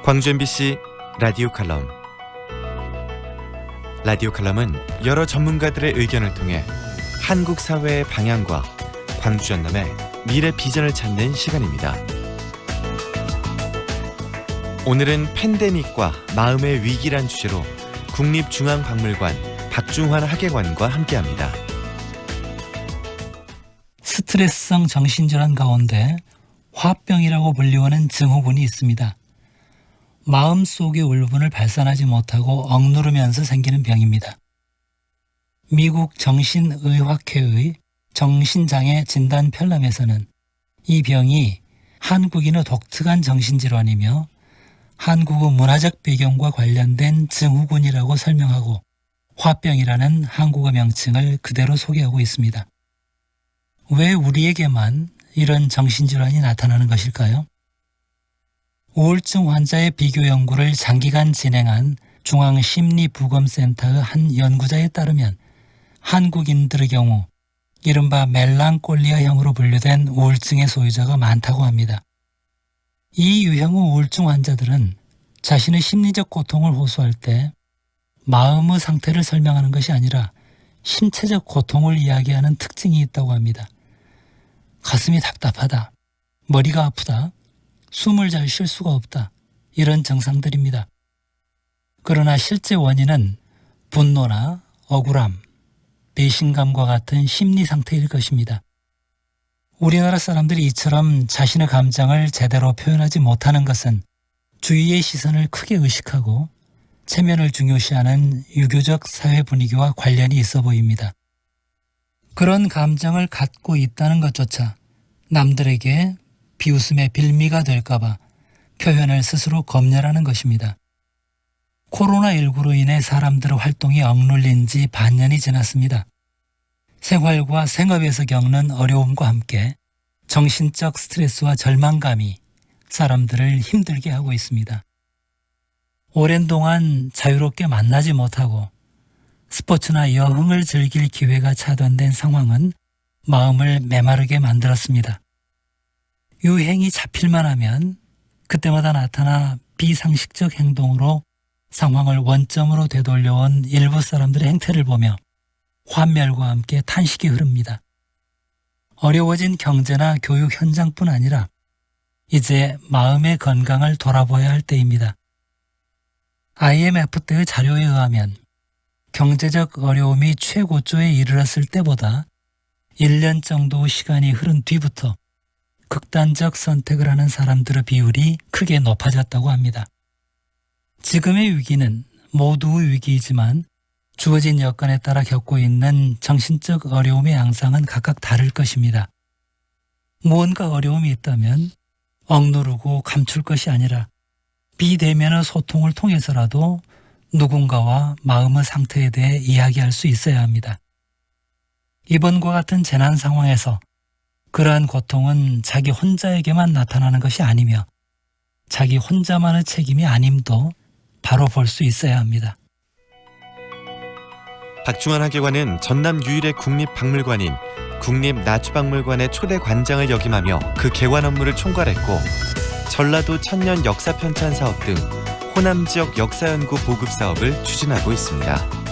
광주 MBC 라디오 칼럼. 라디오 칼럼은 여러 전문가들의 의견을 통해 한국 사회의 방향과 광주 전남의 미래 비전을 찾는 시간입니다. 오늘은 팬데믹과 마음의 위기란 주제로 국립중앙박물관 박중환 학예관과 함께합니다. 스트레스성 정신질환 가운데 화병이라고 불리우는 증후군이 있습니다. 마음속의 울분을 발산하지 못하고 억누르면서 생기는 병입니다. 미국 정신의학회의 정신장애 진단 편람에서는 이 병이 한국인의 독특한 정신질환이며 한국의 문화적 배경과 관련된 증후군이라고 설명하고 화병이라는 한국어 명칭을 그대로 소개하고 있습니다. 왜 우리에게만 이런 정신질환이 나타나는 것일까요? 우울증 환자의 비교 연구를 장기간 진행한 중앙심리부검센터의 한 연구자에 따르면 한국인들의 경우 이른바 멜랑콜리아형으로 분류된 우울증의 소유자가 많다고 합니다. 이 유형의 우울증 환자들은 자신의 심리적 고통을 호소할 때 마음의 상태를 설명하는 것이 아니라 신체적 고통을 이야기하는 특징이 있다고 합니다. 가슴이 답답하다, 머리가 아프다, 숨을 잘 쉴 수가 없다, 이런 증상들입니다. 그러나 실제 원인은 분노나 억울함, 배신감과 같은 심리 상태일 것입니다. 우리나라 사람들이 이처럼 자신의 감정을 제대로 표현하지 못하는 것은 주위의 시선을 크게 의식하고 체면을 중요시하는 유교적 사회 분위기와 관련이 있어 보입니다. 그런 감정을 갖고 있다는 것조차 남들에게 비웃음의 빌미가 될까봐 표현을 스스로 검열하는 것입니다. 코로나19로 인해 사람들의 활동이 억눌린 지 반년이 지났습니다. 생활과 생업에서 겪는 어려움과 함께 정신적 스트레스와 절망감이 사람들을 힘들게 하고 있습니다. 오랜 동안 자유롭게 만나지 못하고 스포츠나 여흥을 즐길 기회가 차단된 상황은 마음을 메마르게 만들었습니다. 유행이 잡힐만 하면 그때마다 나타나 비상식적 행동으로 상황을 원점으로 되돌려온 일부 사람들의 행태를 보며 환멸과 함께 탄식이 흐릅니다. 어려워진 경제나 교육 현장뿐 아니라 이제 마음의 건강을 돌아봐야 할 때입니다. IMF 때의 자료에 의하면 경제적 어려움이 최고조에 이르렀을 때보다 1년 정도 시간이 흐른 뒤부터 극단적 선택을 하는 사람들의 비율이 크게 높아졌다고 합니다. 지금의 위기는 모두의 위기이지만 주어진 여건에 따라 겪고 있는 정신적 어려움의 양상은 각각 다를 것입니다. 무언가 어려움이 있다면 억누르고 감출 것이 아니라 비대면의 소통을 통해서라도 누군가와 마음의 상태에 대해 이야기할 수 있어야 합니다. 이번과 같은 재난 상황에서 그러한 고통은 자기 혼자에게만 나타나는 것이 아니며 자기 혼자만의 책임이 아님도 바로 볼 수 있어야 합니다. 박중환 학예관은 전남 유일의 국립박물관인 국립나주박물관의 초대 관장을 역임하며 그 개관 업무를 총괄했고 전라도 천년 역사편찬 사업 등 호남 지역 역사연구 보급 사업을 추진하고 있습니다.